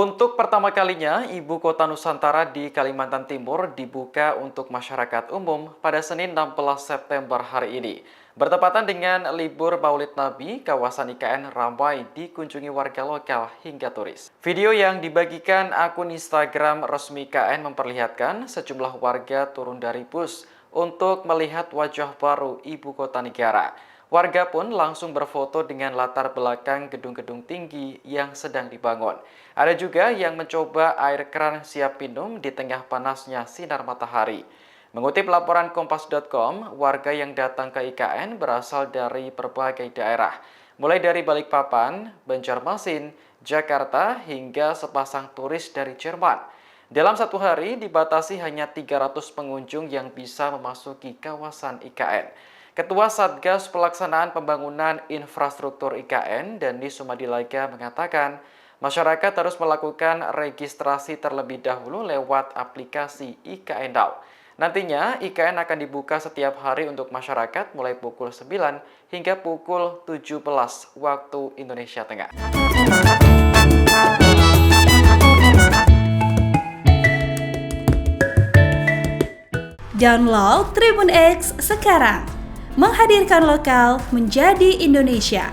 Untuk pertama kalinya, Ibu Kota Nusantara di Kalimantan Timur dibuka untuk masyarakat umum pada Senin 16 September hari ini. Bertepatan dengan libur Maulid Nabi, kawasan IKN ramai dikunjungi warga lokal hingga turis. Video yang dibagikan akun Instagram resmi IKN memperlihatkan sejumlah warga turun dari bus untuk melihat wajah baru Ibu Kota Negara. Warga pun langsung berfoto dengan latar belakang gedung-gedung tinggi yang sedang dibangun. Ada juga yang mencoba air keran siap minum di tengah panasnya sinar matahari. Mengutip laporan Kompas.com, warga yang datang ke IKN berasal dari berbagai daerah, mulai dari Balikpapan, Banjarmasin, Jakarta, hingga sepasang turis dari Jerman. Dalam satu hari dibatasi hanya 300 pengunjung yang bisa memasuki kawasan IKN. Ketua Satgas Pelaksanaan Pembangunan Infrastruktur IKN, Dani Sumadilaga mengatakan, masyarakat harus melakukan registrasi terlebih dahulu lewat aplikasi IKN Now. Nantinya, IKN akan dibuka setiap hari untuk masyarakat mulai pukul 9 hingga pukul 17 waktu Indonesia Tengah. Download Tribun X sekarang, menghadirkan lokal menjadi Indonesia.